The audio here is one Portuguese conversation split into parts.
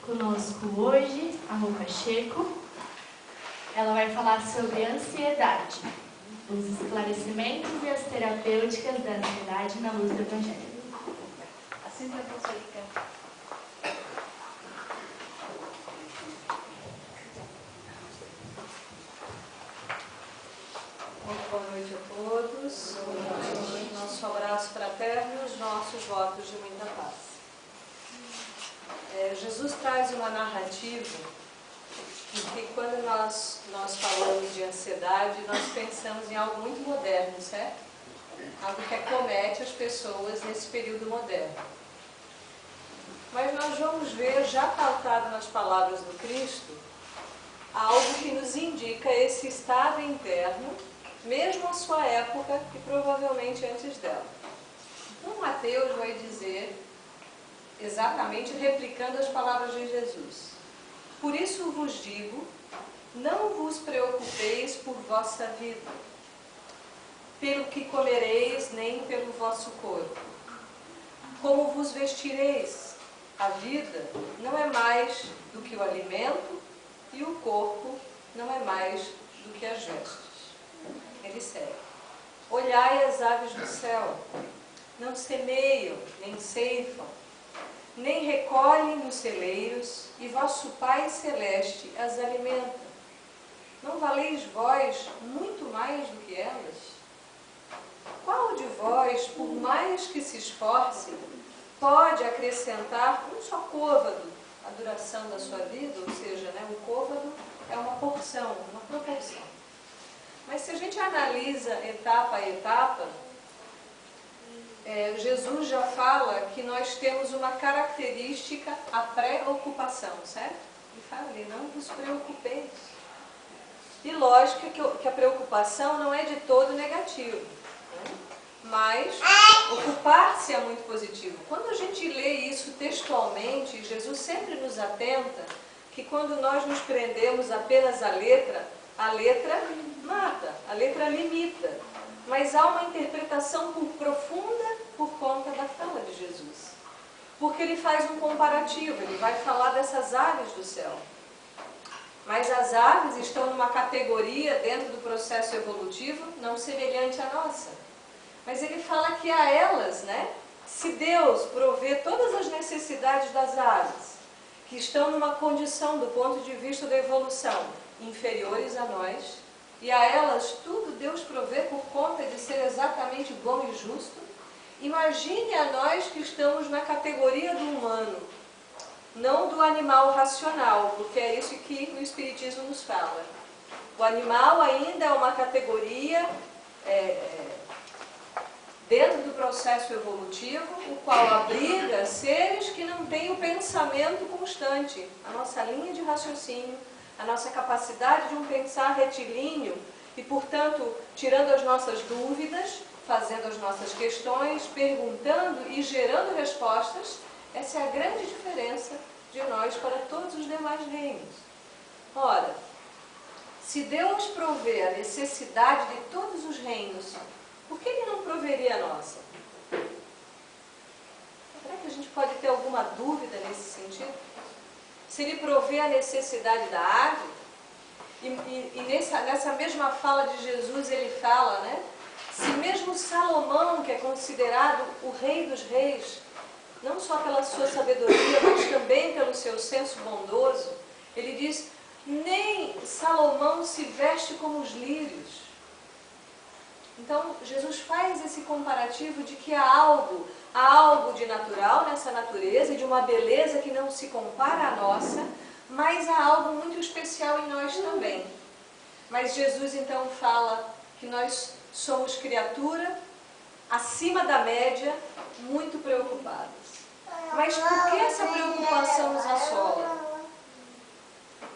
Conosco hoje a Rô Pacheco. Ela vai falar sobre ansiedade, os esclarecimentos e as terapêuticas da ansiedade na luz do Evangelho. Assim vai você ficar. Muito boa noite a todos. Nosso abraço fraterno e os nossos votos de muita paz. Jesus traz uma narrativa em que quando nós falamos de ansiedade, nós pensamos em algo muito moderno, certo? Algo que acomete as pessoas nesse período moderno. Mas nós vamos ver, já pautado nas palavras do Cristo, algo que nos indica esse estado interno, mesmo a sua época e provavelmente antes dela. Então Mateus vai dizer, exatamente replicando as palavras de Jesus: por isso vos digo, não vos preocupeis por vossa vida, pelo que comereis, nem pelo vosso corpo. Como vos vestireis? A vida não é mais do que o alimento, e o corpo não é mais do que as vestes. Ele segue: olhai as aves do céu, não semeiam, nem ceifam, nem recolhem nos celeiros, e vosso Pai Celeste as alimenta. Não valeis vós muito mais do que elas? Qual de vós, por mais que se esforce, pode acrescentar um só côvado à duração da sua vida? Ou seja, um côvado é uma porção, uma proporção. Mas se a gente analisa etapa a etapa, Jesus já fala que nós temos uma característica, a preocupação, certo? Ele fala ali: não vos preocupeis. E lógico que a preocupação não é de todo negativa, né? Mas ocupar-se é muito positivo. Quando a gente lê isso textualmente, Jesus sempre nos atenta que quando nós nos prendemos apenas à letra mata, a letra limita. Mas há uma interpretação profunda por conta da fala de Jesus. Porque ele faz um comparativo, ele vai falar dessas aves do céu. Mas as aves estão numa categoria dentro do processo evolutivo não semelhante à nossa. Mas ele fala que a elas, se Deus provê todas as necessidades das aves, que estão numa condição do ponto de vista da evolução inferiores a nós, e a elas tudo Deus provê por conta de ser exatamente bom e justo, imagine a nós que estamos na categoria do humano, não do animal racional, porque é isso que o Espiritismo nos fala. O animal ainda é uma categoria dentro do processo evolutivo, o qual abriga seres que não têm o pensamento constante, a nossa linha de raciocínio, a nossa capacidade de um pensar retilíneo e, portanto, tirando as nossas dúvidas, fazendo as nossas questões, perguntando e gerando respostas. Essa é a grande diferença de nós para todos os demais reinos. Ora, se Deus provê a necessidade de todos os reinos, por que Ele não proveria a nossa? Será que a gente pode ter alguma dúvida nesse sentido? Se Ele provê a necessidade da ave, e nessa mesma fala de Jesus ele fala, se mesmo Salomão, que é considerado o rei dos reis, não só pela sua sabedoria, mas também pelo seu senso bondoso, ele diz: nem Salomão se veste como os lírios. Então, Jesus faz esse comparativo de que há algo de natural nessa natureza e de uma beleza que não se compara à nossa, mas há algo muito especial em nós também. Mas Jesus então fala que nós somos criatura acima da média, muito preocupadas. Mas por que essa preocupação nos assola?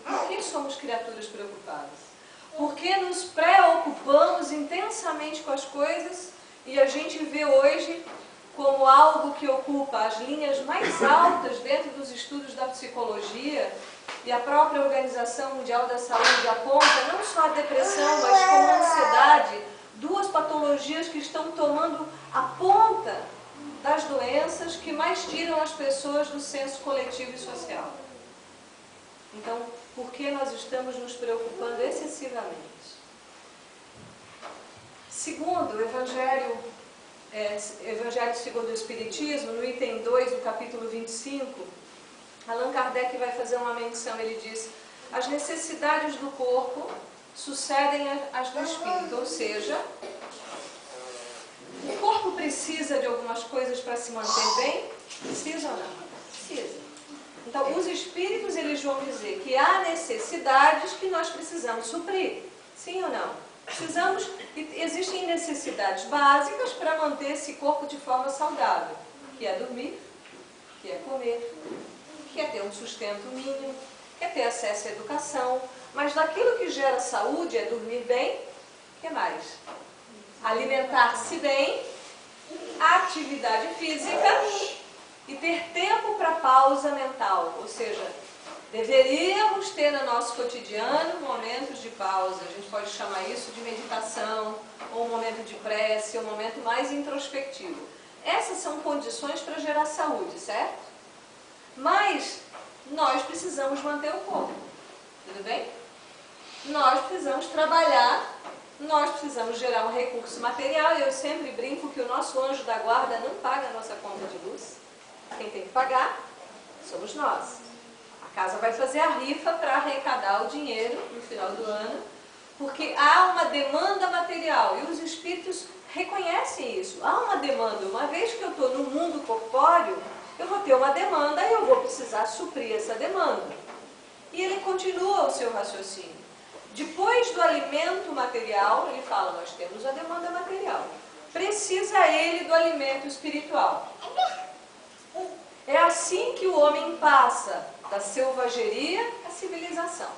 Por que somos criaturas preocupadas? Porque nos preocupamos intensamente com as coisas e a gente vê hoje como algo que ocupa as linhas mais altas dentro dos estudos da psicologia, e a própria Organização Mundial da Saúde aponta não só a depressão, mas como a ansiedade, duas patologias que estão tomando a ponta das doenças que mais tiram as pessoas do senso coletivo e social. Então, por que nós estamos nos preocupando excessivamente? Segundo, o Evangelho segundo o Espiritismo, no item 2 do capítulo 25, Allan Kardec vai fazer uma menção, ele diz: as necessidades do corpo sucedem às do espírito, ou seja, o corpo precisa de algumas coisas para se manter bem? Precisa ou não? Precisa. Então, os espíritos, eles vão dizer que há necessidades que nós precisamos suprir. Sim ou não? Precisamos, existem necessidades básicas para manter esse corpo de forma saudável, que é dormir, que é comer, que é ter um sustento mínimo, que é ter acesso à educação, mas daquilo que gera saúde é dormir bem, o que mais? Alimentar-se bem, atividade física e ter tempo para pausa mental, ou seja, deveríamos ter no nosso cotidiano momentos de pausa. A gente pode chamar isso de meditação, ou um momento de prece, ou um momento mais introspectivo. Essas são condições para gerar saúde, certo? Mas nós precisamos manter o corpo, tudo bem? Nós precisamos trabalhar, nós precisamos gerar um recurso material, e eu sempre brinco que o nosso anjo da guarda não paga a nossa conta de luz. Quem tem que pagar somos nós. A casa vai fazer a rifa para arrecadar o dinheiro no final do ano, porque há uma demanda material e os espíritos reconhecem isso. Há uma demanda. Uma vez que eu estou no mundo corpóreo, eu vou ter uma demanda e eu vou precisar suprir essa demanda. E ele continua o seu raciocínio. Depois do alimento material, ele fala, nós temos a demanda material. Precisa ele do alimento espiritual. É assim que o homem passa da selvageria à civilização.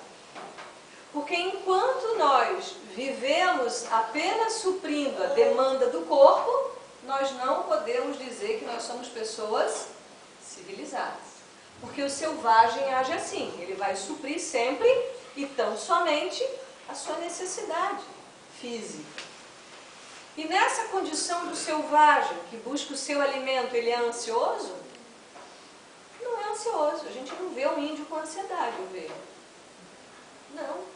Porque enquanto nós vivemos apenas suprindo a demanda do corpo, nós não podemos dizer que nós somos pessoas civilizadas. Porque o selvagem age assim, ele vai suprir sempre e tão somente a sua necessidade física. E nessa condição do selvagem, que busca o seu alimento, ele é ansioso? Não é ansioso. A gente não vê um índio com ansiedade, eu vejo. Não.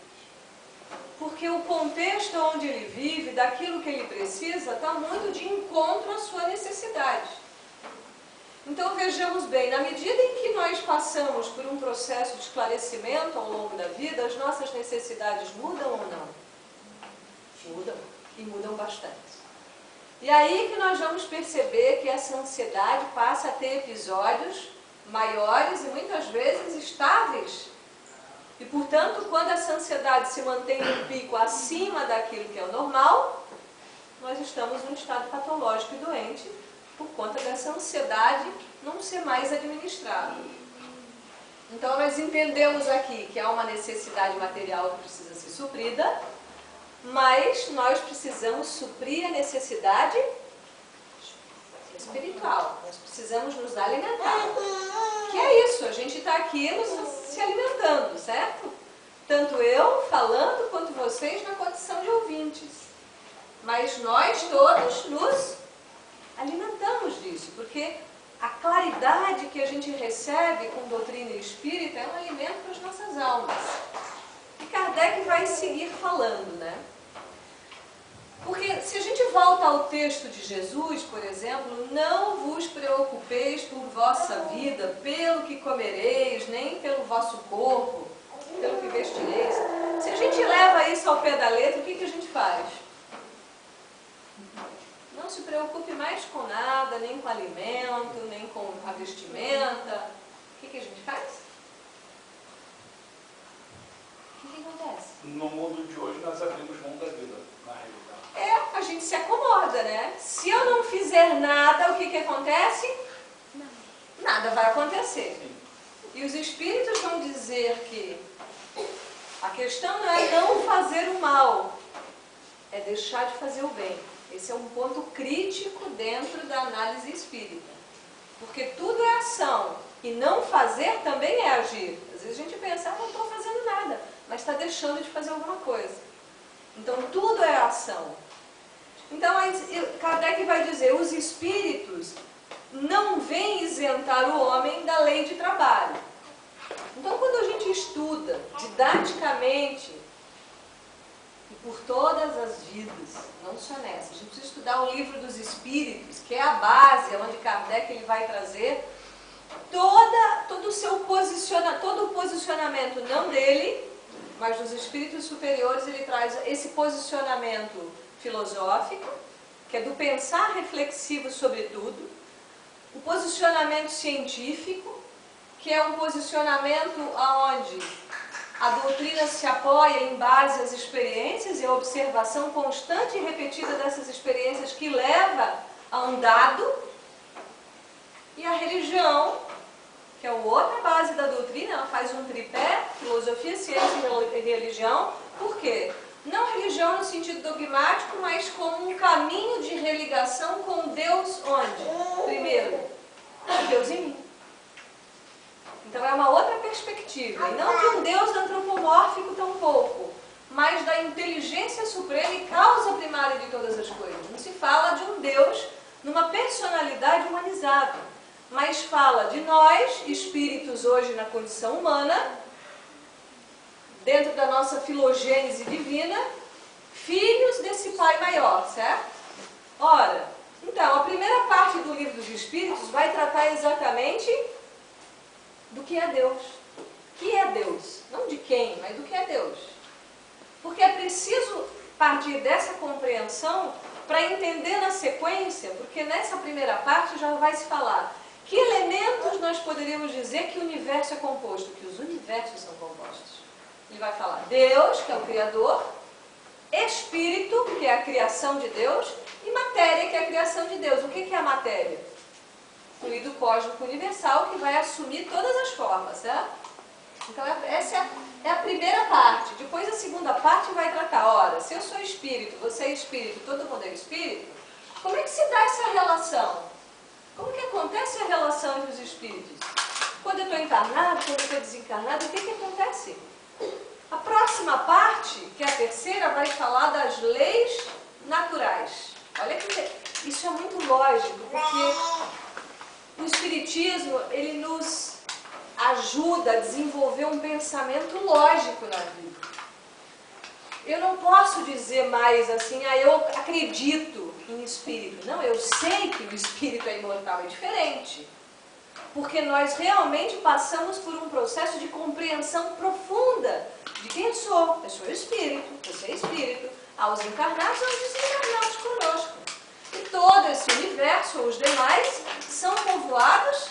Porque o contexto onde ele vive, daquilo que ele precisa, está muito de encontro à sua necessidade. Então vejamos bem, na medida em que nós passamos por um processo de esclarecimento ao longo da vida, as nossas necessidades mudam ou não? Mudam. E mudam bastante. E aí que nós vamos perceber que essa ansiedade passa a ter episódios maiores e muitas vezes estáveis. E, portanto, quando essa ansiedade se mantém no pico acima daquilo que é o normal, nós estamos num estado patológico e doente por conta dessa ansiedade não ser mais administrada. Então, nós entendemos aqui que há uma necessidade material que precisa ser suprida, mas nós precisamos suprir a necessidade espiritual. Nós precisamos nos alimentar. Que é isso, a gente está aqui se alimentando, certo? Tanto eu falando, quanto vocês na condição de ouvintes. Mas nós todos nos alimentamos disso, porque a claridade que a gente recebe com doutrina espírita é um alimento para as nossas almas. E Kardec vai seguir falando, né? Porque se a gente volta ao texto de Jesus, por exemplo, não vos preocupeis por vossa vida, pelo que comereis, nem pelo vosso corpo, pelo que vestireis. Se a gente leva isso ao pé da letra, o que a gente faz? Não se preocupe mais com nada, nem com alimento, nem com a vestimenta. O que a gente faz? O que acontece? No mundo de hoje nós abrimos mão da vida, na realidade. A gente se acomoda, né? Se eu não fizer nada, o que acontece? Nada vai acontecer. Sim. E os espíritos vão dizer que a questão não é não fazer o mal, é deixar de fazer o bem. Esse é um ponto crítico dentro da análise espírita. Porque tudo é ação e não fazer também é agir. Às vezes a gente pensa, não estou fazendo nada, mas está deixando de fazer alguma coisa. Então tudo é ação. Então Kardec vai dizer, os espíritos não vêm isentar o homem da lei de trabalho. Então quando a gente estuda didaticamente e por todas as vidas, não só nessa, a gente precisa estudar o Livro dos Espíritos, que é a base, onde Kardec ele vai trazer todo o posicionamento, não dele, mas dos espíritos superiores. Ele traz esse posicionamento filosófico, que é do pensar reflexivo sobre tudo, o posicionamento científico, que é um posicionamento onde a doutrina se apoia em base às experiências e a observação constante e repetida dessas experiências que leva a um dado, e a religião, que é a outra base da doutrina, ela faz um tripé, filosofia, ciência e religião. Por quê? Não religião no sentido dogmático, mas como um caminho de religação com Deus onde? Primeiro, Deus em mim. Então é uma outra perspectiva, e não de um Deus antropomórfico tampouco, mas da inteligência suprema e causa primária de todas as coisas. Não se fala de um Deus numa personalidade humanizada, mas fala de nós, espíritos hoje na condição humana, dentro da nossa filogênese divina, filhos desse Pai maior, certo? Ora, então, a primeira parte do Livro dos Espíritos vai tratar exatamente do que é Deus. O que é Deus? Não de quem, mas do que é Deus. Porque é preciso partir dessa compreensão para entender na sequência, porque nessa primeira parte já vai se falar que elementos nós poderíamos dizer que o universo é composto, que os universos são compostos. Ele vai falar Deus, que é o Criador, Espírito, que é a criação de Deus, e matéria, que é a criação de Deus. O que é a matéria? Fluido cósmico universal, que vai assumir todas as formas, certo? Então essa é a primeira parte. Depois a segunda parte vai tratar, ora, se eu sou espírito, você é espírito, todo mundo é espírito, como é que se dá essa relação? Como que acontece a relação entre os espíritos? Quando eu estou encarnado, quando eu estou desencarnado, o que acontece? A próxima parte, que é a terceira, vai falar das leis naturais. Olha que isso é muito lógico, porque o Espiritismo, ele nos ajuda a desenvolver um pensamento lógico na vida. Eu não posso dizer mais assim, eu acredito em espírito. Não, eu sei que o espírito é imortal, é diferente. Porque nós realmente passamos por um processo de compreensão profunda de quem eu sou. Eu sou espírito, você é espírito. Aos encarnados, aos desencarnados conosco. E todo esse universo, os demais, são povoados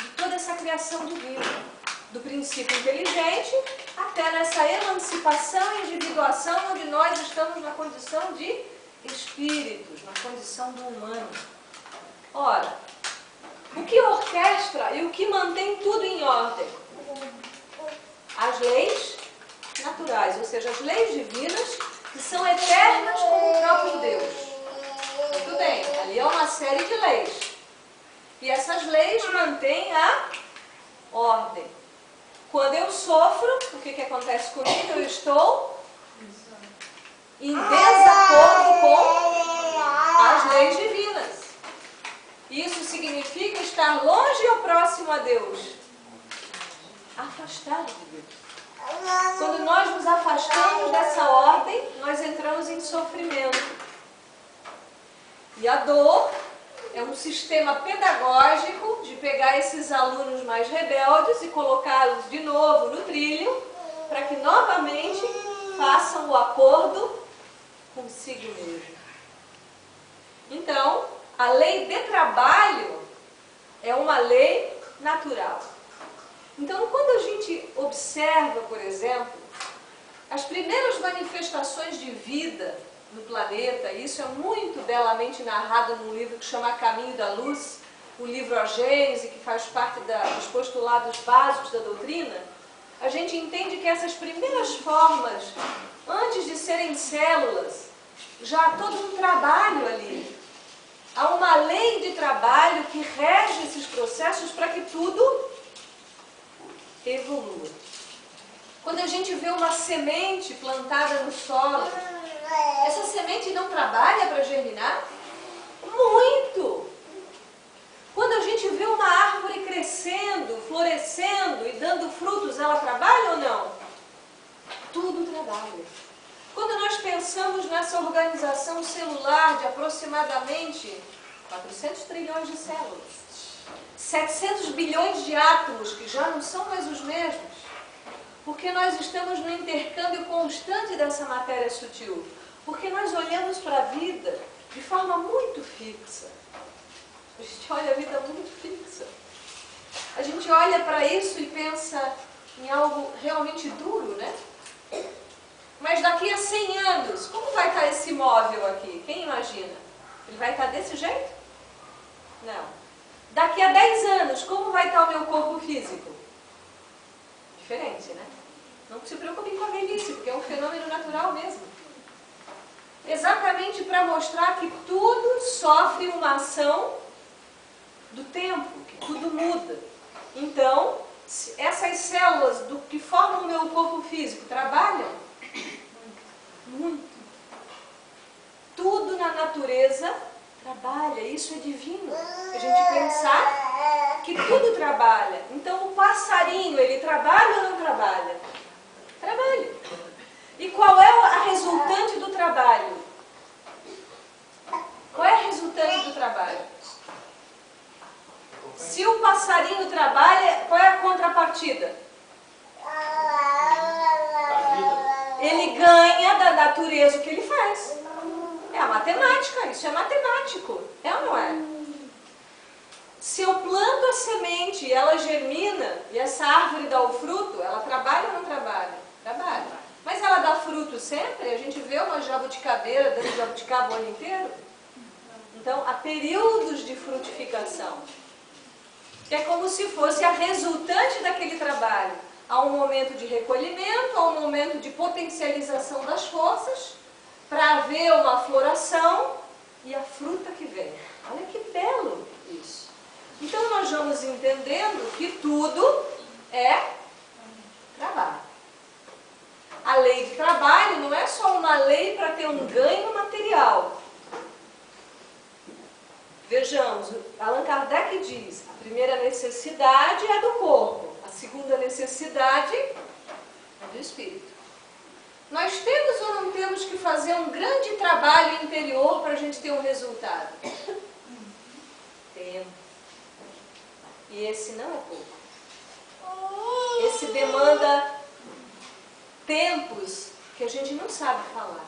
de toda essa criação divina. Do princípio inteligente até nessa emancipação e individuação, onde nós estamos na condição de espíritos, na condição do humano. Ora, o que orquestra e o que mantém tudo em ordem? As leis naturais, ou seja, as leis divinas, que são eternas como o próprio Deus. Muito bem, ali é uma série de leis. E essas leis mantêm a ordem. Quando eu sofro, o que acontece comigo? Eu estou em desacordo com as leis divinas. Isso significa estar longe ou próximo a Deus? Afastado de Deus. Quando nós nos afastamos dessa ordem, nós entramos em sofrimento. E a dor é um sistema pedagógico de pegar esses alunos mais rebeldes e colocá-los de novo no trilho, para que novamente façam o acordo consigo mesmo. Então, a lei de trabalho é uma lei natural. Então, quando a gente observa, por exemplo, as primeiras manifestações de vida no planeta, isso é muito belamente narrado num livro que chama Caminho da Luz, o livro A Gênese, que faz parte dos postulados básicos da doutrina, a gente entende que essas primeiras formas, antes de serem células, já há todo um trabalho ali. Há uma lei de trabalho que rege esses processos para que tudo evolua. Quando a gente vê uma semente plantada no solo, essa semente não trabalha para germinar? Muito! Quando a gente vê uma árvore crescendo, florescendo e dando frutos, ela célula trabalha ou não? Tudo trabalha. Quando nós pensamos nessa organização celular de aproximadamente 400 trilhões de células, 700 bilhões de átomos, que já não são mais os mesmos, porque nós estamos no intercâmbio constante dessa matéria sutil, porque nós olhamos para a vida de forma muito fixa. A gente olha a vida muito fixa. A gente olha para isso e pensa em algo realmente duro, né? Mas daqui a 100 anos, como vai estar esse móvel aqui? Quem imagina? Ele vai estar desse jeito? Não. Daqui a 10 anos, como vai estar o meu corpo físico? Diferente, né? Não se preocupem com a velhice, porque é um fenômeno natural mesmo. Exatamente para mostrar que tudo sofre uma ação do tempo, que tudo muda. Então, essas células que formam o meu corpo físico trabalham? Muito. Tudo na natureza trabalha, isso é divino. A gente pensar que tudo trabalha. Então, o passarinho, ele trabalha ou não trabalha? Trabalha. E qual é a resultante do trabalho? Qual é a resultante do trabalho? Se o passarinho trabalha, qual é a contrapartida? Ele ganha da natureza o que ele faz. É a matemática, isso é matemático. É ou não é? Se eu planto a semente e ela germina, e essa árvore dá o fruto, ela trabalha ou não trabalha? Trabalha. Mas ela dá fruto sempre? A gente vê uma jabuticabeira dando jabuticaba o ano inteiro? Então, há períodos de frutificação. Que é como se fosse a resultante daquele trabalho. Há um momento de recolhimento, há um momento de potencialização das forças, para haver uma floração e a fruta que vem. Olha que belo isso. Então nós vamos entendendo que tudo é trabalho. A lei de trabalho não é só uma lei para ter um ganho material. Vejamos, Allan Kardec diz, a primeira necessidade é do corpo, a segunda necessidade é do espírito. Nós temos ou não temos que fazer um grande trabalho interior para a gente ter um resultado? Temos. E esse não é pouco. Esse demanda tempos que a gente não sabe falar.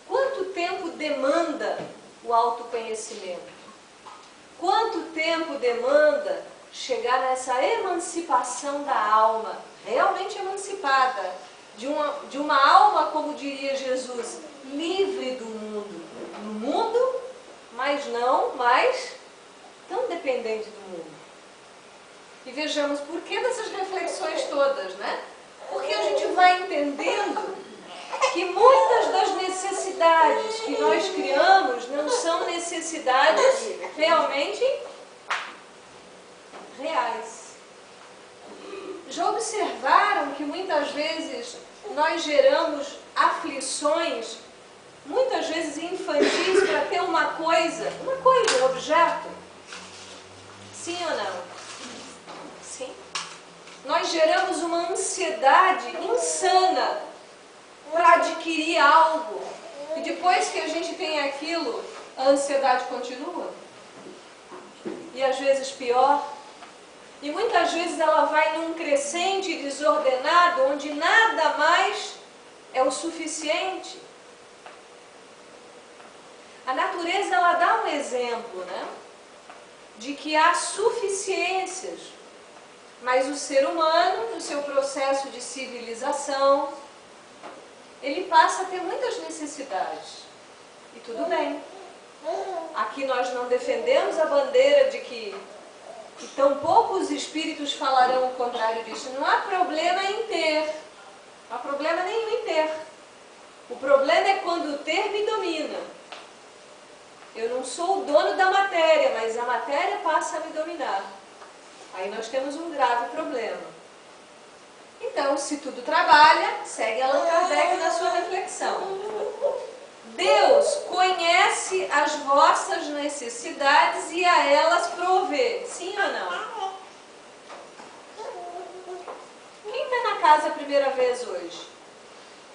Quanto tempo demanda o autoconhecimento? Quanto tempo demanda chegar nessa emancipação da alma, realmente emancipada, de uma alma, como diria Jesus, livre do mundo. No mundo, mas não mais tão dependente do mundo. E vejamos por que dessas reflexões todas, né? Porque a gente vai entendendo que muitas das necessidades que nós criamos não são necessidades realmente reais. Já observaram que muitas vezes nós geramos aflições, muitas vezes infantis, para ter uma coisa, um objeto? Sim ou não? Sim. Nós geramos uma ansiedade insana para adquirir algo. E depois que a gente tem aquilo, a ansiedade continua. E às vezes pior. E muitas vezes ela vai num crescente desordenado, onde nada mais é o suficiente. A natureza, ela dá um exemplo, né? De que há suficiências. Mas o ser humano, no seu processo de civilização, ele passa a ter muitas necessidades. E tudo bem. Aqui nós não defendemos a bandeira de que tão poucos espíritos falarão o contrário disso. Não há problema em ter. Não há problema nenhum em ter. O problema é quando o ter me domina. Eu não sou o dono da matéria, mas a matéria passa a me dominar. Aí nós temos um grave problema. Então, se tudo trabalha, segue Allan Kardec na sua reflexão. Deus conhece as vossas necessidades e a elas provê. Sim ou não? casa a primeira vez hoje?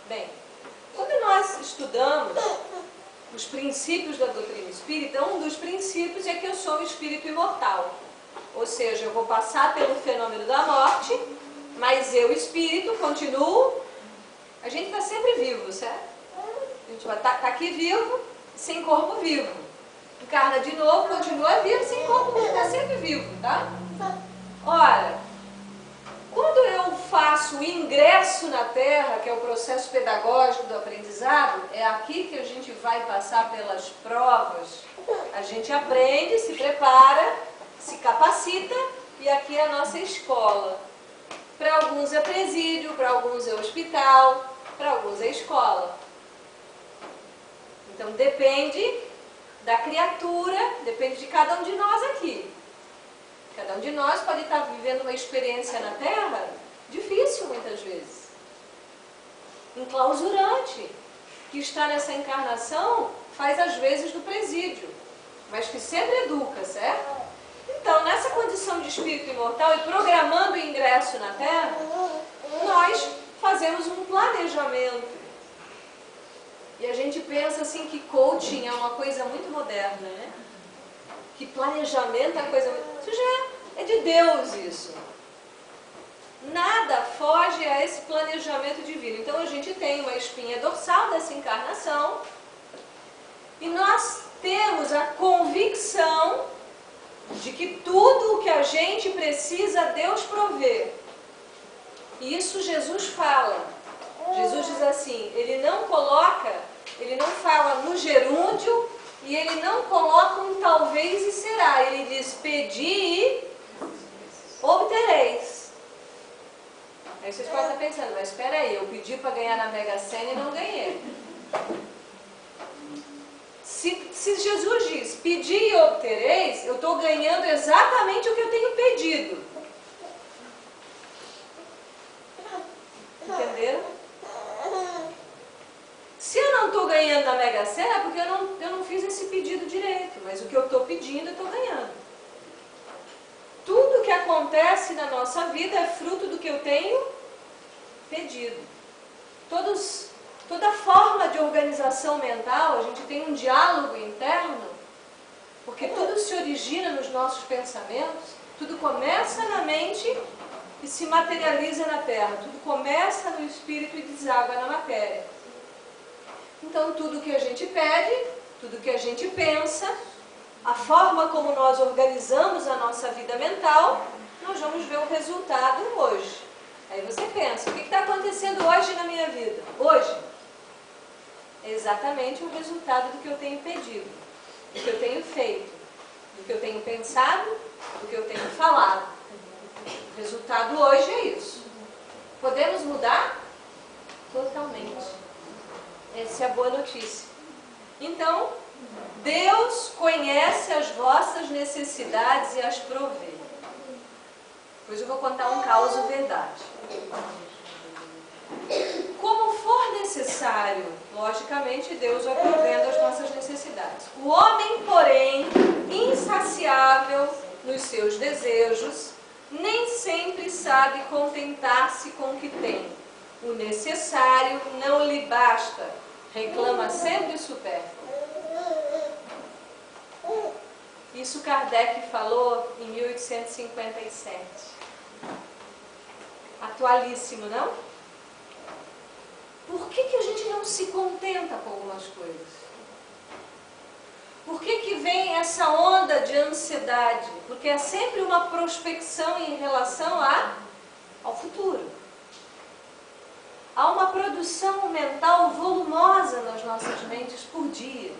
Bem, quando nós estudamos os princípios da doutrina espírita, um dos princípios é que eu sou um espírito imortal. Ou seja, eu vou passar pelo fenômeno da morte, mas eu, espírito, continuo. A gente está sempre vivo, certo? A gente vai estar aqui vivo, sem corpo vivo. Encarna de novo, continua vivo, sem corpo, está sempre vivo, tá? Ora, quando eu faço o ingresso na Terra, que é o processo pedagógico do aprendizado, é aqui que a gente vai passar pelas provas. A gente aprende, se prepara, se capacita, e aqui é a nossa escola. Para alguns é presídio, para alguns é hospital, para alguns é escola. Então depende da criatura, depende de cada um de nós aqui. Cada um de nós pode estar vivendo uma experiência na Terra difícil muitas vezes, enclausurante, que está nessa encarnação faz às vezes do presídio, mas que sempre educa, certo? Então, nessa condição de espírito imortal e programando o ingresso na Terra, nós fazemos um planejamento. E a gente pensa assim que coaching é uma coisa muito moderna, né? Que planejamento é coisa muito... Isso já é de Deus, isso. Nada foge a esse planejamento divino. Então a gente tem uma espinha dorsal dessa encarnação e nós temos a convicção de que tudo o que a gente precisa, Deus provê. E isso Jesus fala. Jesus diz assim, ele não fala no gerúndio e ele não coloca um talvez e será. Ele diz, pedi e obtereis. Aí vocês podem estar pensando, mas espera aí, eu pedi para ganhar na Mega Sena e não ganhei. Se Jesus diz, pedi e obtereis, eu estou ganhando exatamente o que eu tenho pedido. Entenderam? Se eu não estou ganhando na Mega Sena, é porque eu não fiz esse pedido direito, mas o que eu estou pedindo, eu estou ganhando. Tudo que acontece na nossa vida é fruto do que eu tenho pedido. Toda forma de organização mental, a gente tem um diálogo interno, porque tudo se origina nos nossos pensamentos, tudo começa na mente e se materializa na Terra, tudo começa no espírito e deságua na matéria. Então tudo que a gente pede, tudo que a gente pensa, a forma como nós organizamos a nossa vida mental, nós vamos ver o resultado hoje. Aí você pensa, o que está acontecendo hoje na minha vida? Hoje é exatamente o resultado do que eu tenho pedido, do que eu tenho feito, do que eu tenho pensado, do que eu tenho falado. O resultado hoje é isso. Podemos mudar? Totalmente. Essa é a boa notícia. Então, Deus conhece as vossas necessidades e as provê. Depois eu vou contar um caso verdade. Como for necessário, logicamente Deus vai provendo as nossas necessidades. O homem, porém, insaciável nos seus desejos, nem sempre sabe contentar-se com o que tem. O necessário não lhe basta, reclama sempre o supérfluo. Isso Kardec falou em 1857. Atualíssimo, não? Por que a gente não se contenta com algumas coisas? Por que vem essa onda de ansiedade? Porque é sempre uma prospecção em relação ao futuro. Há uma produção mental volumosa nas nossas mentes por dia,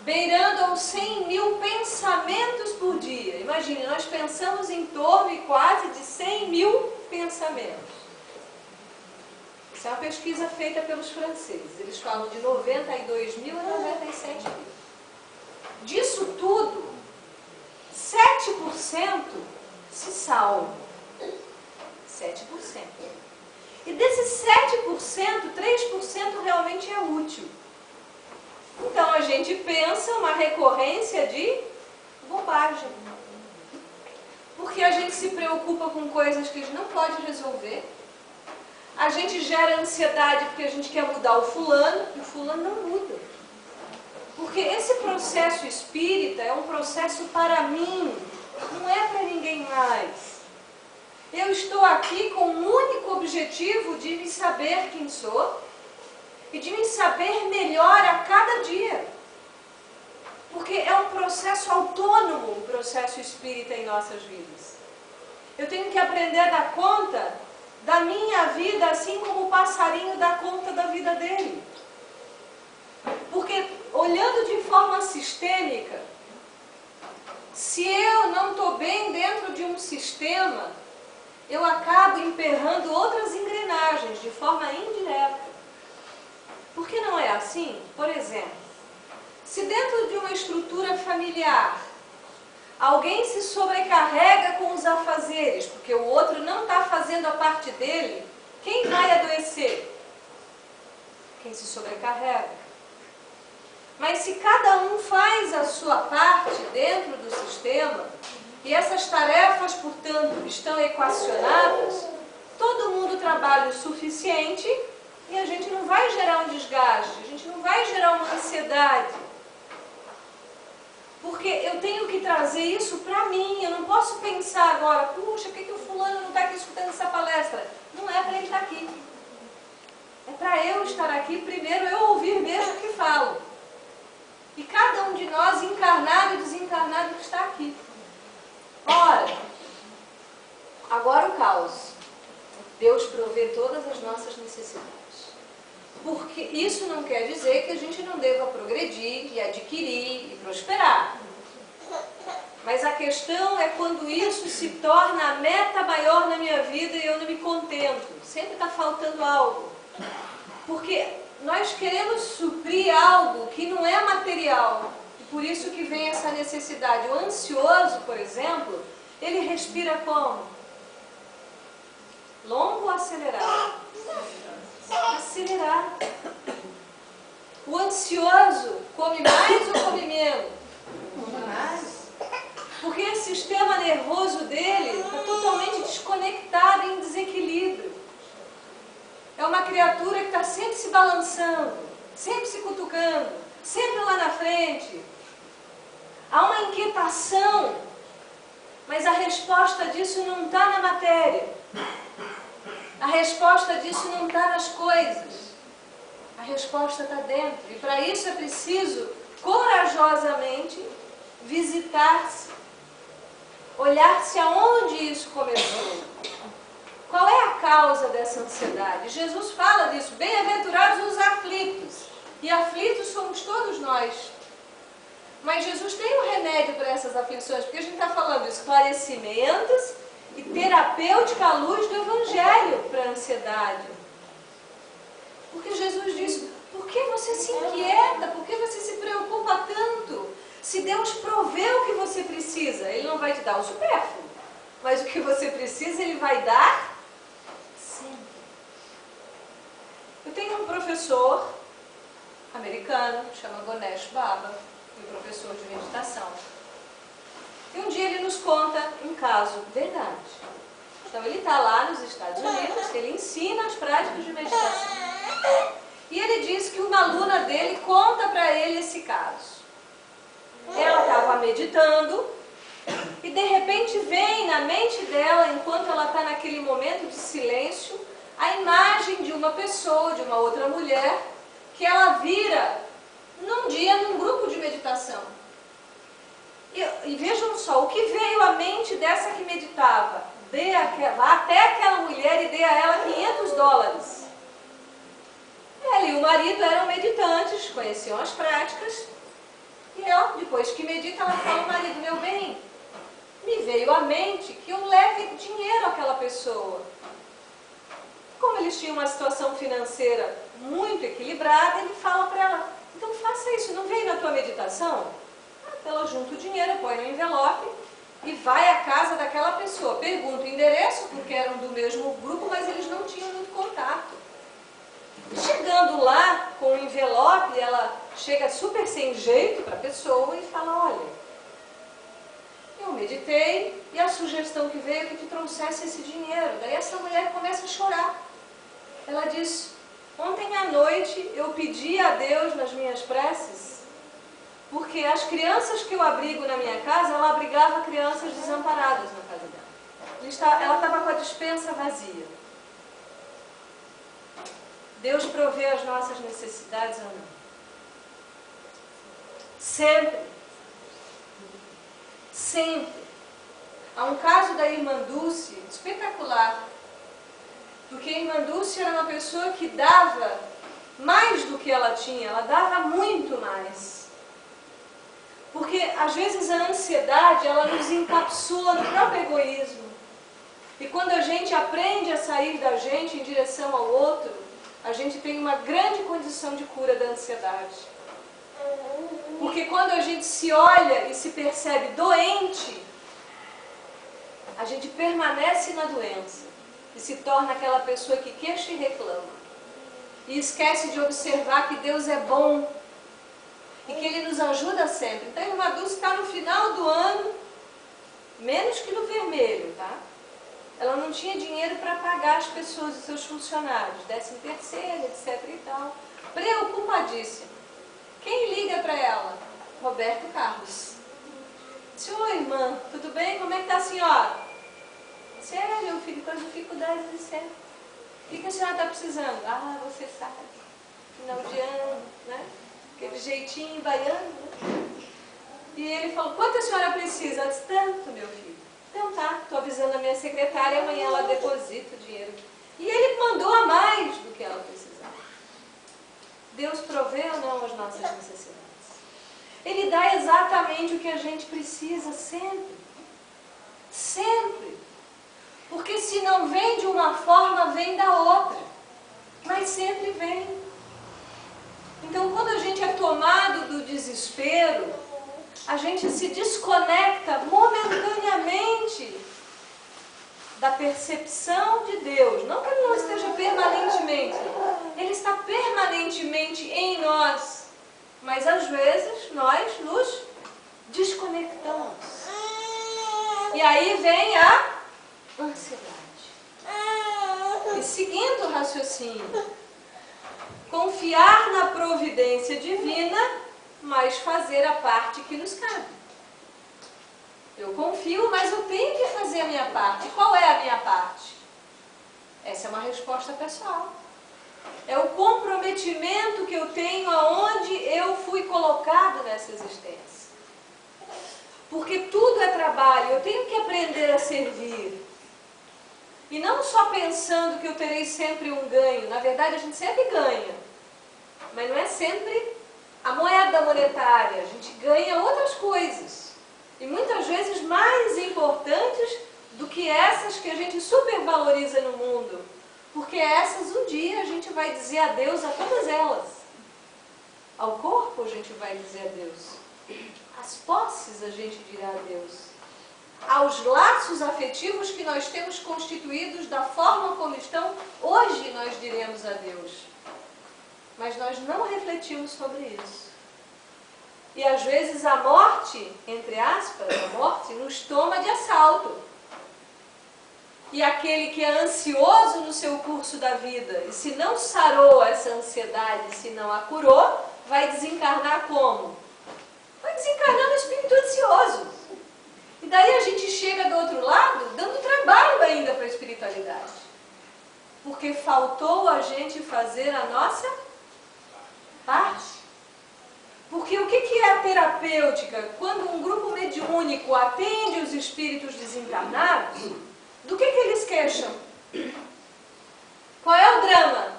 beirando aos 100 mil pensamentos por dia. Imagine, nós pensamos em torno de quase de 100 mil pensamentos. Isso é uma pesquisa feita pelos franceses. Eles falam de 92 mil a 97 mil. Disso tudo, 7% se salva. 7%. E desses 7%, 3% realmente é útil. Então a gente pensa uma recorrência de bobagem. porque a gente se preocupa com coisas que a gente não pode resolver. A gente gera ansiedade porque a gente quer mudar o fulano, e o fulano não muda. Porque esse processo espírita é um processo para mim, não é para ninguém mais. Eu estou aqui com o único objetivo de me saber quem sou e de me saber melhor a cada dia. Porque é um processo autônomo, o processo espírita em nossas vidas. Eu tenho que aprender a dar conta da minha vida, assim como o passarinho dá conta da vida dele. Porque, olhando de forma sistêmica, se eu não estou bem dentro de um sistema, eu acabo emperrando outras engrenagens de forma indireta. Por que não é assim? Por exemplo, se dentro de uma estrutura familiar, alguém se sobrecarrega com os afazeres, porque o outro não está fazendo a parte dele, quem vai adoecer? Quem se sobrecarrega. Mas se cada um faz a sua parte dentro do sistema, e essas tarefas, portanto, estão equacionadas, todo mundo trabalha o suficiente e a gente não vai gerar um desgaste, a gente não vai gerar uma ansiedade. Porque eu tenho que trazer isso para mim, eu não posso pensar agora, puxa, por que o fulano não está aqui escutando essa palestra? Não é para ele estar aqui. É para eu estar aqui, primeiro eu ouvir mesmo o que falo. E cada um de nós, encarnado e desencarnado, que está aqui. Ora, agora o caos. Deus provê todas as nossas necessidades. Porque isso não quer dizer que a gente não deva progredir e adquirir e prosperar. Mas a questão é quando isso se torna a meta maior na minha vida e eu não me contento. Sempre está faltando algo. Porque nós queremos suprir algo que não é material. E por isso que vem essa necessidade. O ansioso, por exemplo, ele respira como? Longo ou acelerado? Acelerado. O ansioso come mais ou come menos? Come mais. Porque esse sistema nervoso dele está totalmente desconectado, em desequilíbrio. É uma criatura que está sempre se balançando, sempre se cutucando, sempre lá na frente. Há uma inquietação, mas a resposta disso não está na matéria. A resposta disso não está nas coisas. A resposta está dentro. E para isso é preciso, corajosamente, visitar-se. Olhar-se aonde isso começou. Qual é a causa dessa ansiedade? Jesus fala disso. Bem-aventurados os aflitos. E aflitos somos todos nós. Mas Jesus tem um remédio para essas aflições. Porque a gente está falando de esclarecimentos e terapêutica à luz do Evangelho para a ansiedade. Porque Jesus disse, por que você se inquieta? Por que você se preocupa tanto? Se Deus provê o que você precisa, Ele não vai te dar o supérfluo. Mas o que você precisa, Ele vai dar sempre. Eu tenho um professor americano, chama Ganesh Baba, um professor de meditação. E um dia ele nos conta um caso verdade. Então ele está lá nos Estados Unidos, ele ensina as práticas de meditação. E ele diz que uma aluna dele conta para ele esse caso. Ela estava meditando e de repente vem na mente dela, enquanto ela está naquele momento de silêncio, a imagem de uma pessoa, de uma outra mulher, que ela vira num dia num grupo de meditação. E vejam só, o que veio à mente dessa que meditava? Vá até aquela mulher e dê a ela $500. Ela e o marido eram meditantes, conheciam as práticas. E ela, depois que medita, ela fala ao marido, meu bem, me veio à mente que eu leve dinheiro àquela pessoa. Como eles tinham uma situação financeira muito equilibrada, ele fala para ela, então faça isso, não veio na tua meditação? Ela junta o dinheiro, põe no envelope e vai à casa daquela pessoa. Pergunta o endereço, porque eram do mesmo grupo, mas eles não tinham muito contato. Chegando lá com o envelope, ela chega super sem jeito para a pessoa e fala, olha, Eu meditei e a sugestão que veio é que tu trouxesse esse dinheiro. Daí essa mulher começa a chorar. Ela diz, ontem à noite eu pedi a Deus nas minhas preces, porque as crianças que eu abrigo na minha casa, ela abrigava crianças desamparadas na casa dela. Ela estava com a despensa vazia. Deus provê as nossas necessidades ou não? Sempre. Sempre. Há um caso da irmã Dulce, espetacular. Porque a irmã Dulce era uma pessoa que dava mais do que ela tinha, ela dava muito mais. Porque às vezes a ansiedade, ela nos encapsula no próprio egoísmo. E quando a gente aprende a sair da gente em direção ao outro, a gente tem uma grande condição de cura da ansiedade. Porque quando a gente se olha e se percebe doente, a gente permanece na doença e se torna aquela pessoa que queixa e reclama. E esquece de observar que Deus é bom e que Ele nos ajuda sempre. Então a irmã Dulce está no final do ano, menos que no vermelho, tá? Ela não tinha dinheiro para pagar as pessoas, os seus funcionários, 13º, etc e tal. Preocupadíssima. Quem liga para ela? Roberto Carlos. Disse, oi irmã, tudo bem? Como é que está a senhora? Sério, meu filho, com as dificuldades de sempre. O que a senhora está precisando? Ah, você sabe, final de ano, né? Aquele jeitinho baiano, né? E ele falou, quanto a senhora precisa? Ela disse, tanto, meu filho. Então tá, estou avisando a minha secretária, amanhã ela deposita o dinheiro. E ele mandou a mais do que ela precisava. Deus provê ou não as nossas necessidades? Ele dá exatamente o que a gente precisa sempre. Sempre. Porque se não vem de uma forma, vem da outra. Mas sempre vem. Então, quando a gente é tomado do desespero, a gente se desconecta momentaneamente da percepção de Deus. Não que Ele não esteja permanentemente. Ele está permanentemente em nós. Mas às vezes nós nos desconectamos. E aí vem a ansiedade. E seguindo o raciocínio, confiar na providência divina, mas fazer a parte que nos cabe. Eu confio, mas eu tenho que fazer a minha parte. Qual é a minha parte? Essa é uma resposta pessoal. É o comprometimento que eu tenho aonde eu fui colocado nessa existência. Porque tudo é trabalho, eu tenho que aprender a servir. E não só pensando que eu terei sempre um ganho. Na verdade, a gente sempre ganha. Mas não é sempre a moeda monetária. A gente ganha outras coisas. E muitas vezes mais importantes do que essas que a gente supervaloriza no mundo. Porque essas um dia a gente vai dizer adeus a todas elas. Ao corpo a gente vai dizer adeus. Às posses a gente dirá adeus. Aos laços afetivos que nós temos constituídos da forma como estão, hoje nós diremos adeus. Mas nós não refletimos sobre isso. E às vezes a morte, entre aspas, a morte nos toma de assalto. E aquele que é ansioso no seu curso da vida, e se não sarou essa ansiedade, se não a curou, vai desencarnar como? Vai desencarnar no espírito ansioso. E daí a gente chega do outro lado, dando trabalho ainda para a espiritualidade. Porque faltou a gente fazer a nossa parte. Porque o que é a terapêutica? Quando um grupo mediúnico atende os espíritos desencarnados, do que eles queixam? Qual é o drama?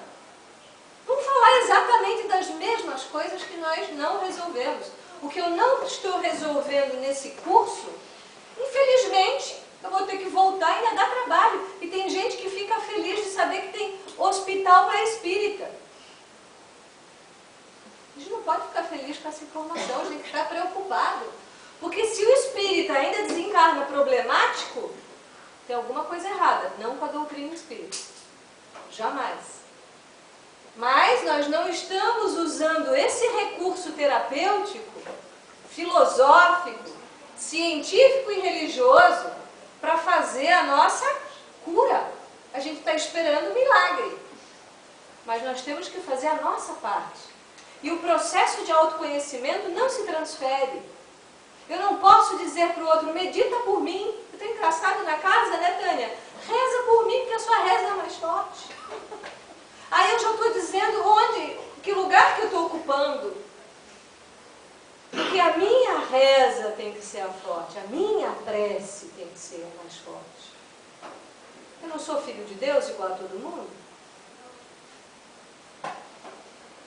Vamos falar exatamente das mesmas coisas que nós não resolvemos. O que eu não estou resolvendo nesse curso, infelizmente, eu vou ter que voltar e ainda dar trabalho. E tem gente que fica feliz de saber que tem hospital para espírita. A gente não pode ficar feliz com essa informação, a gente tem que ficar preocupado. Porque se o espírita ainda desencarna problemático, tem alguma coisa errada, não com a doutrina espírita. Jamais. Mas nós não estamos usando esse recurso terapêutico, filosófico, científico e religioso para fazer a nossa cura. A gente está esperando um milagre. Mas nós temos que fazer a nossa parte. E o processo de autoconhecimento não se transfere. Eu não posso dizer para o outro, medita por mim. Eu tenho engraçado na casa, né, Tânia? Reza por mim, porque a sua reza é mais forte. Aí eu já estou dizendo que lugar que eu estou ocupando. Porque a minha reza tem que ser a forte, a minha prece tem que ser a mais forte. Eu não sou filho de Deus igual a todo mundo?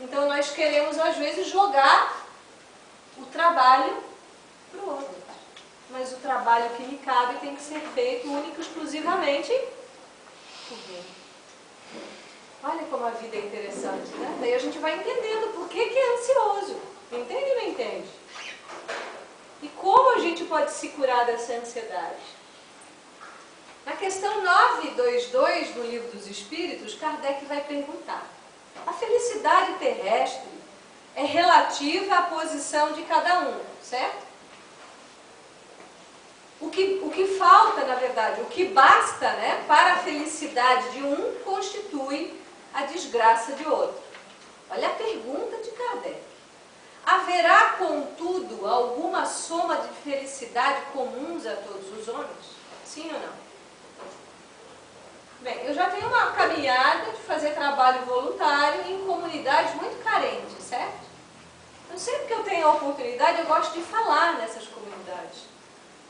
Então nós queremos às vezes jogar o trabalho para o outro. Mas o trabalho que me cabe tem que ser feito único e exclusivamente por mim. Olha como a vida é interessante, né? Daí a gente vai entendendo por que é ansioso. Entende ou não entende? E como a gente pode se curar dessa ansiedade? Na questão 922 do Livro dos Espíritos, Kardec vai perguntar: a felicidade terrestre é relativa à posição de cada um, certo? O que falta, na verdade, o que basta, né, para a felicidade de um, constitui a desgraça de outro. Olha a pergunta de Kardec. Haverá, contudo, alguma soma de felicidade comuns a todos os homens? Sim ou não? Bem, eu já tenho uma caminhada de fazer trabalho voluntário em comunidades muito carentes, certo? Então, sempre que eu tenho a oportunidade, eu gosto de falar nessas comunidades.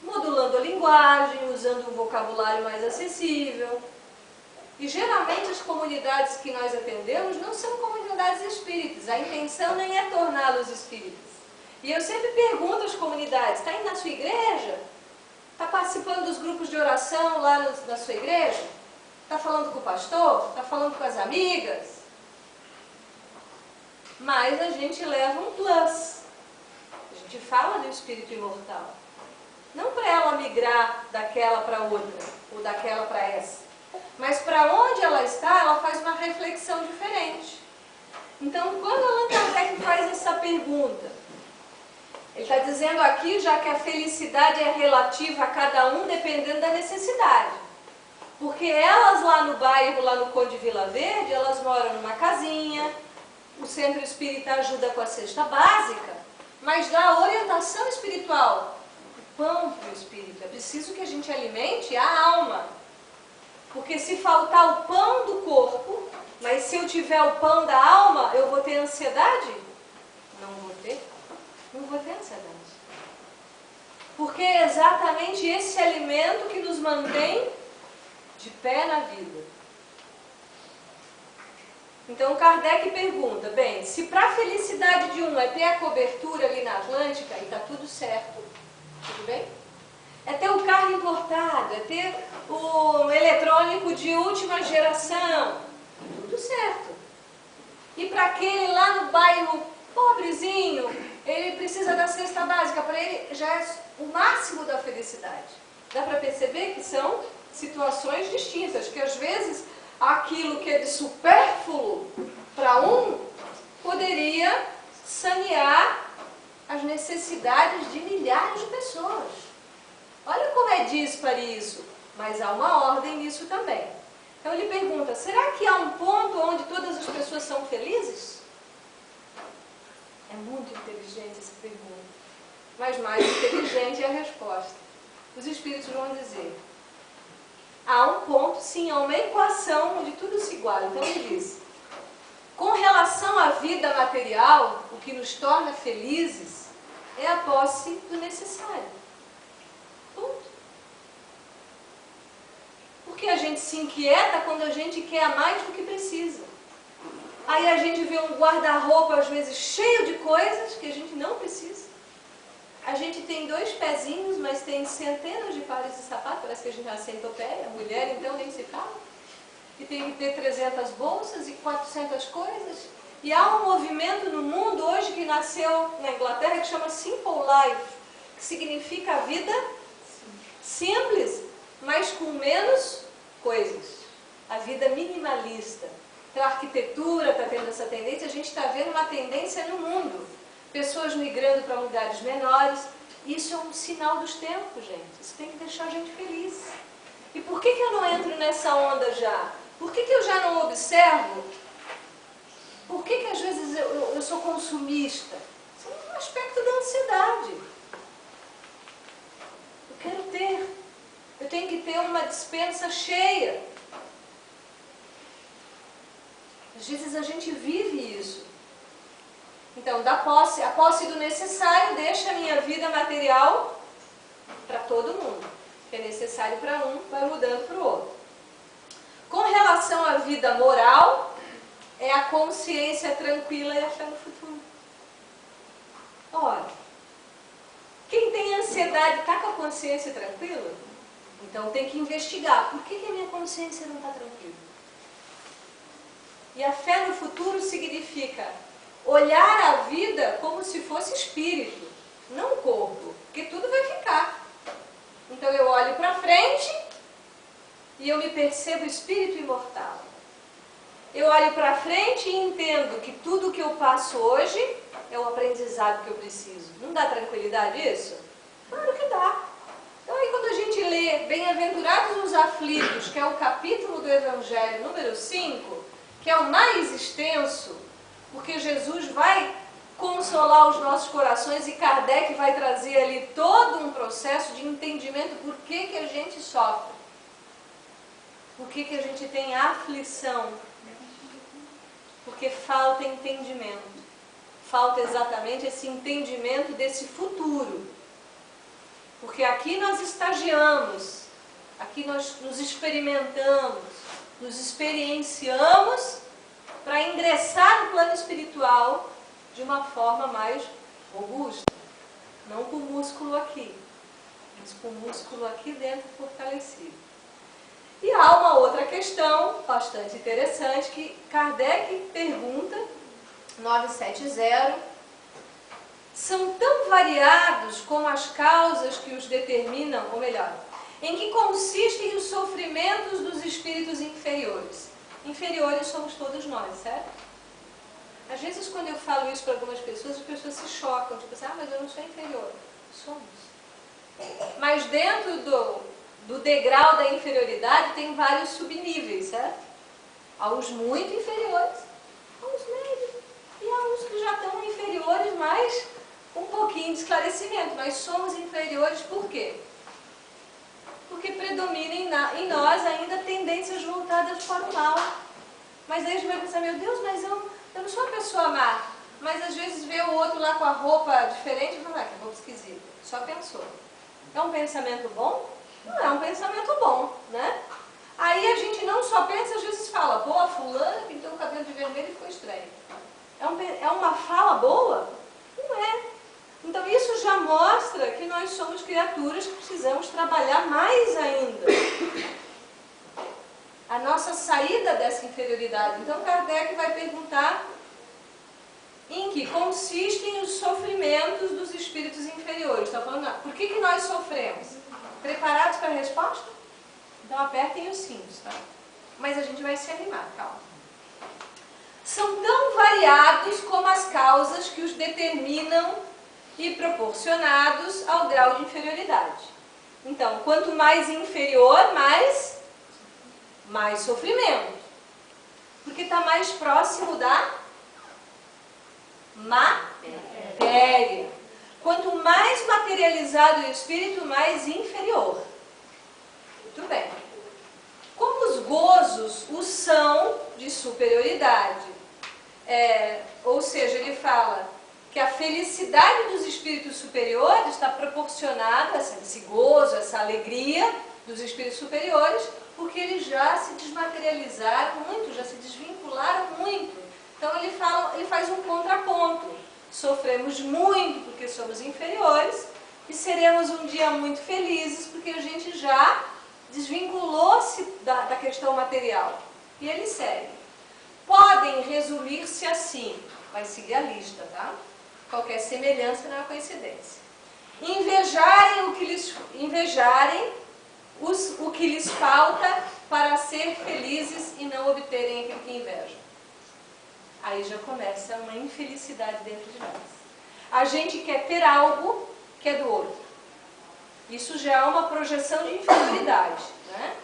Modulando a linguagem, usando um vocabulário mais acessível. E geralmente as comunidades que nós atendemos não são comunidades espíritas. A intenção nem é torná-los espíritas. E eu sempre pergunto às comunidades: está indo na sua igreja? Está participando dos grupos de oração lá na sua igreja? Está falando com o pastor? Está falando com as amigas? Mas a gente leva um plus. A gente fala do espírito imortal. Não para ela migrar daquela para outra, ou daquela para essa. Mas para onde ela está, ela faz uma reflexão diferente. Então, quando Allan Kardec faz essa pergunta, ele está dizendo aqui já que a felicidade é relativa a cada um dependendo da necessidade. Porque elas lá no bairro, lá no Conde Vila Verde, elas moram numa casinha, o centro espírita ajuda com a cesta básica, mas dá orientação espiritual, o pão para o espírito. É preciso que a gente alimente a alma. Porque se faltar o pão do corpo, mas se eu tiver o pão da alma, eu vou ter ansiedade? Não vou ter. Não vou ter ansiedade. Porque é exatamente esse alimento que nos mantém de pé na vida. Então Kardec pergunta: bem, se para a felicidade de um é ter a cobertura ali na Atlântica, e está tudo certo, tudo bem? É ter o carro importado, é ter o eletrônico de última geração, tudo certo. E para aquele lá no bairro pobrezinho, ele precisa da cesta básica, para ele já é o máximo da felicidade. Dá para perceber que são situações distintas, que às vezes aquilo que é de supérfluo para um, poderia sanear as necessidades de milhares de pessoas. Olha como é disparo isso, mas há uma ordem nisso também. Então ele pergunta: será que há um ponto onde todas as pessoas são felizes? É muito inteligente essa pergunta, mas mais inteligente é a resposta. Os espíritos vão dizer: há um ponto, sim, há uma equação onde tudo se iguala. Então ele diz: com relação à vida material, o que nos torna felizes é a posse do necessário. Ponto. Porque a gente se inquieta quando a gente quer mais do que precisa. Aí a gente vê um guarda-roupa às vezes cheio de coisas que a gente não precisa. A gente tem 2 pezinhos, mas tem centenas de pares de sapato, parece que a gente já centopeia, mulher então nem se fala. E tem que ter 300 bolsas e 400 coisas. E há um movimento no mundo hoje que nasceu na Inglaterra que chama Simple Life, que significa a vida simples, mas com menos coisas. A vida minimalista. Então a arquitetura está tendo essa tendência, a gente está vendo uma tendência no mundo. Pessoas migrando para lugares menores, Isso é um sinal dos tempos, gente. Isso tem que deixar a gente feliz. E por que eu não entro nessa onda já? Por que eu já não observo? Por que às vezes eu sou consumista? Isso é um aspecto da ansiedade. Eu quero ter. Eu tenho que ter uma despensa cheia. Às vezes a gente vive isso. Então, a posse do necessário deixa a minha vida material para todo mundo. O que é necessário para um, vai mudando para o outro. Com relação à vida moral, é a consciência tranquila e a fé no futuro. Ora, quem tem ansiedade está com a consciência tranquila? Então tem que investigar. Por que a minha consciência não está tranquila? E a fé no futuro significa olhar a vida como se fosse espírito, não corpo, porque tudo vai ficar. Então eu olho para frente e eu me percebo espírito imortal. Eu olho para frente e entendo que tudo que eu passo hoje é o aprendizado que eu preciso. Não dá tranquilidade isso? Claro que dá. Então aí quando a gente lê Bem-aventurados os aflitos, que é o capítulo do Evangelho número 5, que é o mais extenso, porque Jesus vai consolar os nossos corações e Kardec vai trazer ali todo um processo de entendimento por que a gente sofre, por que a gente tem aflição, porque falta entendimento, falta exatamente esse entendimento desse futuro, porque aqui nós estagiamos, aqui nós nos experimentamos, nos experienciamos para ingressar no plano espiritual de uma forma mais robusta. Não com o músculo aqui, mas com o músculo aqui dentro fortalecido. E há uma outra questão bastante interessante que Kardec pergunta, 970, são tão variados como as causas que os determinam, ou melhor, em que consistem os sofrimentos dos espíritos inferiores. Inferiores somos todos nós, certo? Às vezes quando eu falo isso para algumas pessoas, as pessoas se chocam, tipo assim, mas eu não sou inferior. Somos. Mas dentro do degrau da inferioridade tem vários subníveis, certo? Há os muito inferiores, há os médios, e há os que já estão inferiores, mas um pouquinho de esclarecimento. Nós somos inferiores por quê? Porque predominam em nós ainda tendências voltadas para o mal. Mas aí a gente vai pensar, meu Deus, mas eu não sou uma pessoa má. Mas às vezes vê o outro lá com a roupa diferente e fala, que roupa esquisita. Só pensou. É um pensamento bom? Não é um pensamento bom, né? Aí a gente não só pensa, às vezes fala, pô, a fulana pintou o cabelo de vermelho e ficou estranho. É uma fala boa? Não é. Então isso já mostra que nós somos criaturas que precisamos trabalhar mais ainda a nossa saída dessa inferioridade. Então Kardec vai perguntar em que consistem os sofrimentos dos espíritos inferiores. Está falando, por que nós sofremos? Preparados para a resposta? Então apertem os cintos, tá? Mas a gente vai se animar, calma. São tão variados como as causas que os determinam e proporcionados ao grau de inferioridade. Então, quanto mais inferior, mais sofrimento. Porque está mais próximo da matéria. Quanto mais materializado o espírito, mais inferior. Muito bem. Como os gozos o são de superioridade, ou seja, ele fala que a felicidade dos espíritos superiores está proporcionada, esse gozo, essa alegria dos espíritos superiores, porque eles já se desmaterializaram muito, já se desvincularam muito. Então ele faz um contraponto. Sofremos muito porque somos inferiores e seremos um dia muito felizes porque a gente já desvinculou-se da questão material. E ele segue. Podem resumir-se assim, vai seguir a lista, tá? Qualquer semelhança não é coincidência. Invejarem o que lhes falta para ser felizes e não obterem aquilo que invejam. Aí já começa uma infelicidade dentro de nós. A gente quer ter algo que é do outro. Isso já é uma projeção de inferioridade, né?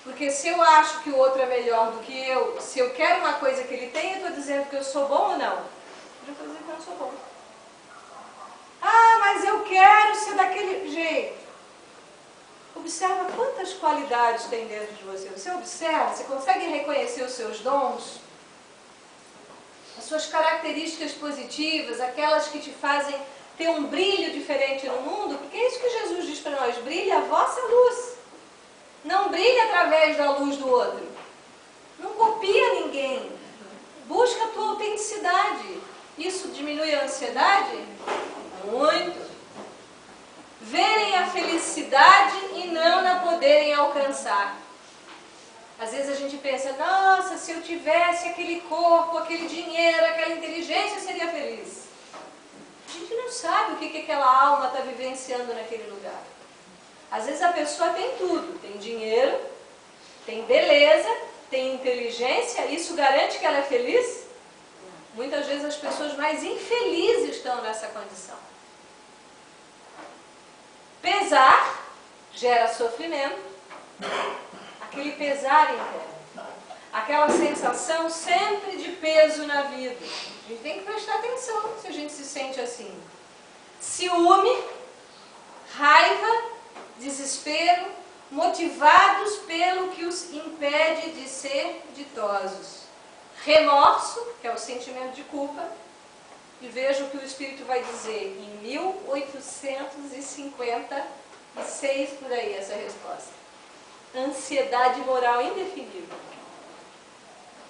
Porque se eu acho que o outro é melhor do que eu, se eu quero uma coisa que ele tem, eu estou dizendo que eu sou bom ou não? Eu estou dizendo que eu não sou bom. Ah, mas eu quero ser daquele jeito. Observa quantas qualidades tem dentro de você. Você observa, você consegue reconhecer os seus dons? As suas características positivas, aquelas que te fazem ter um brilho diferente no mundo, porque é isso que Jesus diz para nós, brilha a vossa luz. Não brilha através da luz do outro. Não copia ninguém. Busca a tua autenticidade. Isso diminui a ansiedade? Muito. Verem a felicidade e não na poderem alcançar. Às vezes a gente pensa, nossa, se eu tivesse aquele corpo, aquele dinheiro, aquela inteligência, eu seria feliz. A gente não sabe o que aquela alma está vivenciando naquele lugar. Às vezes a pessoa tem tudo, tem dinheiro, tem beleza, tem inteligência, isso garante que ela é feliz? Muitas vezes as pessoas mais infelizes estão nessa condição. Pesar gera sofrimento, aquele pesar interno, aquela sensação sempre de peso na vida. A gente tem que prestar atenção se a gente se sente assim. Ciúme, raiva, desespero, motivados pelo que os impede de ser ditosos. Remorso, que é o sentimento de culpa, e veja o que o Espírito vai dizer em 1856, por aí, essa resposta. Ansiedade moral indefinível.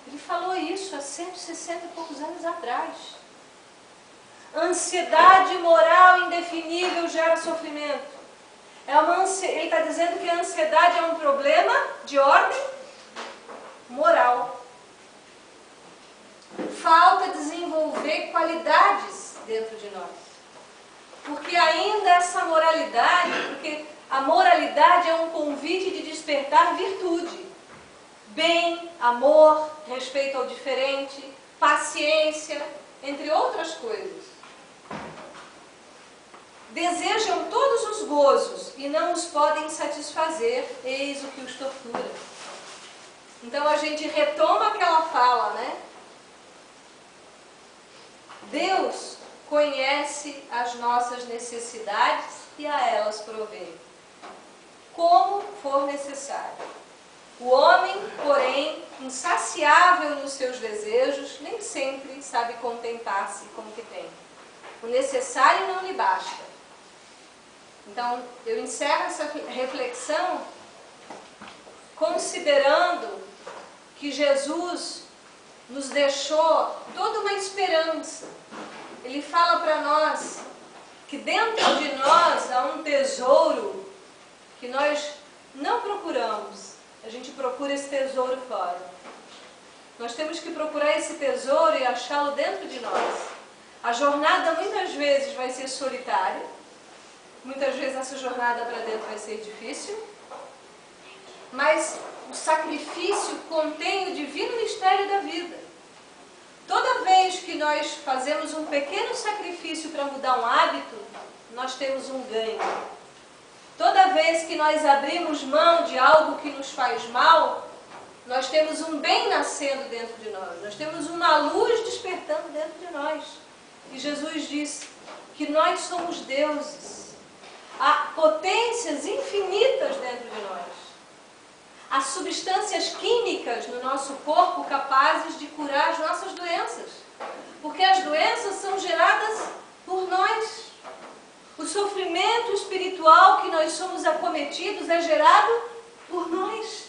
Ele falou isso há 160 e poucos anos atrás. Ansiedade moral indefinível gera sofrimento. Ele está dizendo que a ansiedade é um problema de ordem moral. Falta desenvolver qualidades dentro de nós. Porque ainda essa moralidade, porque a moralidade é um convite de despertar virtude. Bem, amor, respeito ao diferente, paciência, entre outras coisas. Desejam todos os gozos e não os podem satisfazer, eis o que os tortura. Então a gente retoma aquela fala, né? Deus conhece as nossas necessidades e a elas provê, como for necessário. O homem, porém, insaciável nos seus desejos, nem sempre sabe contentar-se com o que tem. O necessário não lhe basta. Então, eu encerro essa reflexão considerando que Jesus nos deixou toda uma esperança. Ele fala para nós que dentro de nós há um tesouro que nós não procuramos. A gente procura esse tesouro fora. Nós temos que procurar esse tesouro e achá-lo dentro de nós. A jornada muitas vezes vai ser solitária. Muitas vezes essa jornada para dentro vai ser difícil. Mas o sacrifício contém o divino mistério da vida. Toda vez que nós fazemos um pequeno sacrifício para mudar um hábito, nós temos um ganho. Toda vez que nós abrimos mão de algo que nos faz mal, nós temos um bem nascendo dentro de nós. Nós temos uma luz despertando dentro de nós. E Jesus diz que nós somos deuses. Há potências infinitas dentro de nós. Há substâncias químicas no nosso corpo capazes de curar as nossas doenças. Porque as doenças são geradas por nós. O sofrimento espiritual que nós somos acometidos é gerado por nós.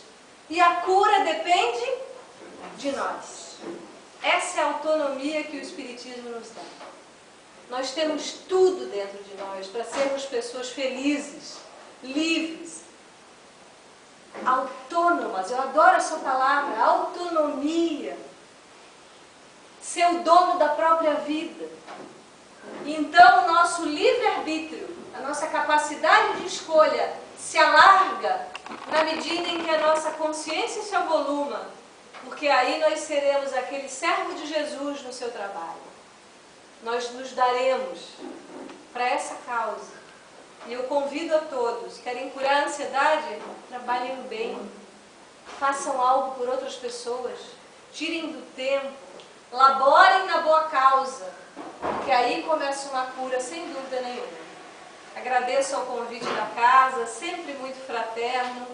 E a cura depende de nós. Essa é a autonomia que o Espiritismo nos dá. Nós temos tudo dentro de nós para sermos pessoas felizes, livres, autônomas. Eu adoro essa palavra, autonomia. Ser o dono da própria vida. Então o nosso livre-arbítrio, a nossa capacidade de escolha se alarga na medida em que a nossa consciência se avoluma, porque aí nós seremos aquele servo de Jesus no seu trabalho. Nós nos daremos para essa causa. E eu convido a todos, querem curar a ansiedade? Trabalhem bem, façam algo por outras pessoas, tirem do tempo, laborem na boa causa, porque aí começa uma cura sem dúvida nenhuma. Agradeço ao convite da casa, sempre muito fraterno,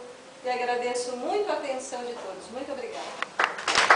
e agradeço muito a atenção de todos. Muito obrigada.